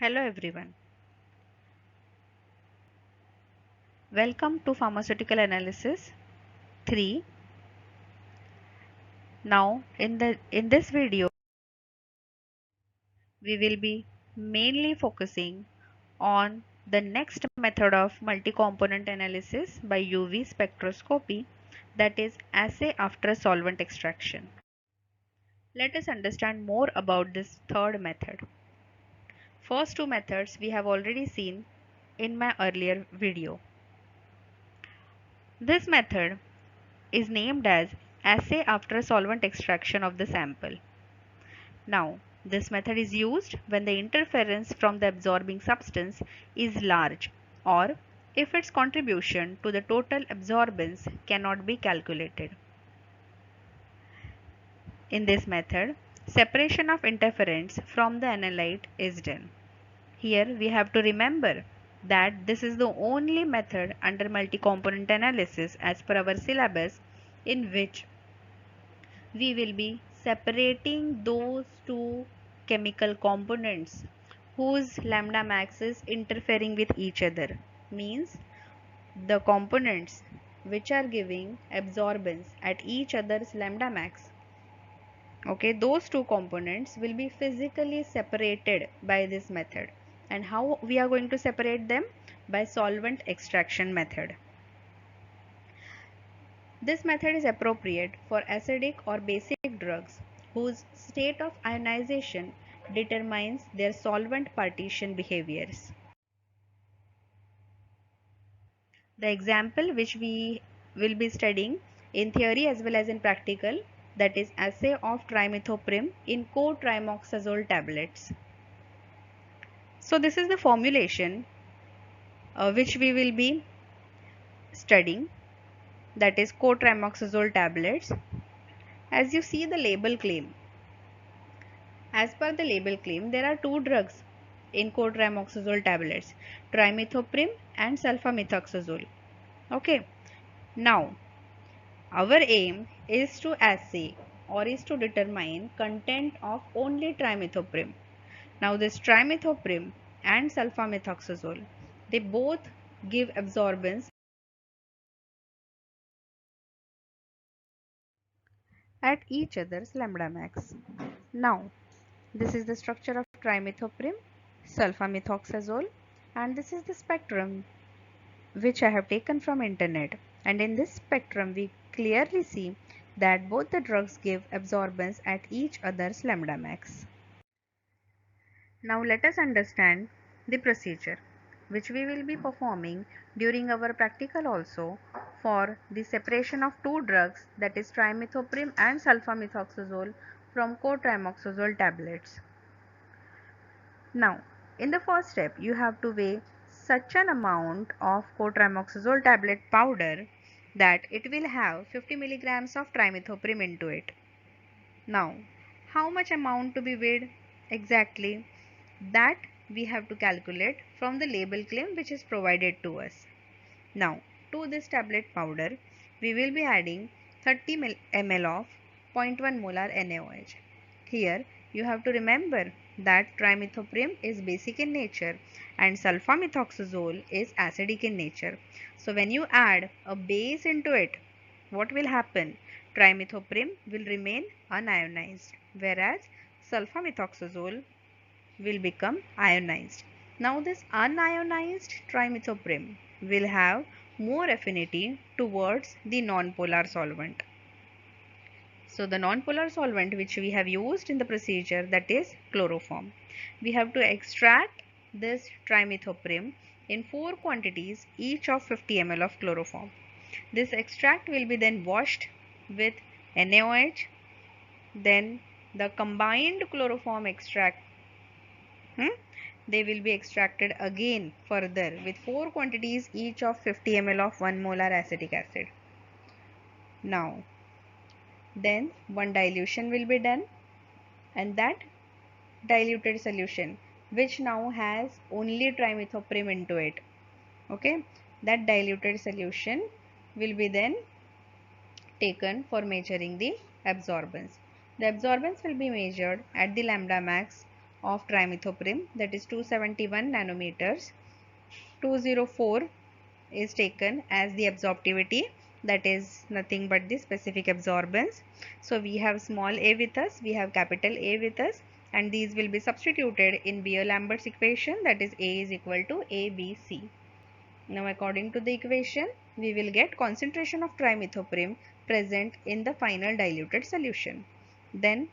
Hello everyone. Welcome to Pharmaceutical Analysis 3. Now in this video we will be mainly focusing on the next method of multi-component analysis by UV spectroscopy, that is assay after solvent extraction. Let us understand more about this third method. First two methods we have already seen in my earlier video. This method is named as assay after solvent extraction of the sample. Now, this method is used when the interference from the absorbing substance is large, or if its contribution to the total absorbance cannot be calculated. In this method, separation of interference from the analyte is done. Here we have to remember that this is the only method under multi-component analysis as per our syllabus in which we will be separating those two chemical components whose lambda max is interfering with each other. Means the components which are giving absorbance at each other's lambda max. Okay, those two components will be physically separated by this method. And how we are going to separate them? By solvent extraction method. This method is appropriate for acidic or basic drugs whose state of ionization determines their solvent partition behaviors. The example which we will be studying in theory as well as in practical, that is assay of trimethoprim in cotrimoxazole tablets. So this is the formulation which we will be studying, that is cotrimoxazole tablets. As you see the label claim, as per the label claim, there are two drugs in cotrimoxazole tablets, trimethoprim and sulfamethoxazole. Okay. Now, our aim is to assay or is to determine content of only trimethoprim. Now, this trimethoprim and sulfamethoxazole, they both give absorbance at each other's lambda max. Now, this is the structure of trimethoprim, sulfamethoxazole, and this is the spectrum which I have taken from internet, and in this spectrum we clearly see that both the drugs give absorbance at each other's lambda max. Now let us understand the procedure which we will be performing during our practical also for the separation of two drugs, that is trimethoprim and sulfamethoxazole, from cotrimoxazole tablets. Now, in the first step, you have to weigh such an amount of cotrimoxazole tablet powder that it will have 50 milligrams of trimethoprim into it. Now, how much amount to be weighed exactly? That we have to calculate from the label claim which is provided to us. Now, to this tablet powder, we will be adding 30 ml of 0.1 molar NaOH. Here, you have to remember that trimethoprim is basic in nature and sulfamethoxazole is acidic in nature. So, when you add a base into it, what will happen? Trimethoprim will remain unionized, whereas sulfamethoxazole will become ionized. Now this unionized trimethoprim will have more affinity towards the nonpolar solvent. So the nonpolar solvent which we have used in the procedure, that is chloroform. We have to extract this trimethoprim in 4 quantities each of 50 ml of chloroform. This extract will be then washed with NaOH, then the combined chloroform extract they will be extracted again further with 4 quantities each of 50 ml of 1 molar acetic acid. Now, then one dilution will be done, and that diluted solution which now has only trimethoprim into it, okay, that diluted solution will be then taken for measuring the absorbance. The absorbance will be measured at the lambda max of trimethoprim, that is 271 nanometers. 204 is taken as the absorptivity, that is nothing but the specific absorbance. So we have small a with us, we have capital A with us, and these will be substituted in Beer-Lambert's equation, that is A is equal to ABC. Now according to the equation, we will get concentration of trimethoprim present in the final diluted solution. Then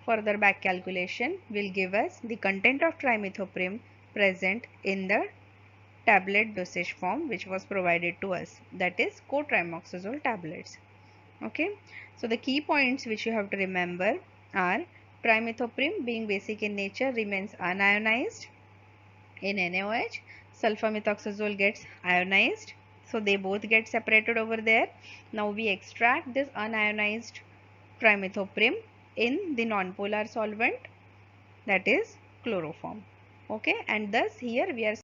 further back calculation will give us the content of trimethoprim present in the tablet dosage form which was provided to us, that is cotrimoxazole tablets. Okay, so the key points which you have to remember are trimethoprim being basic in nature remains unionized in NaOH. Sulfamethoxazole gets ionized, so they both get separated over there. Now we extract this unionized trimethoprim in the nonpolar solvent, that is chloroform. Okay, and thus here we are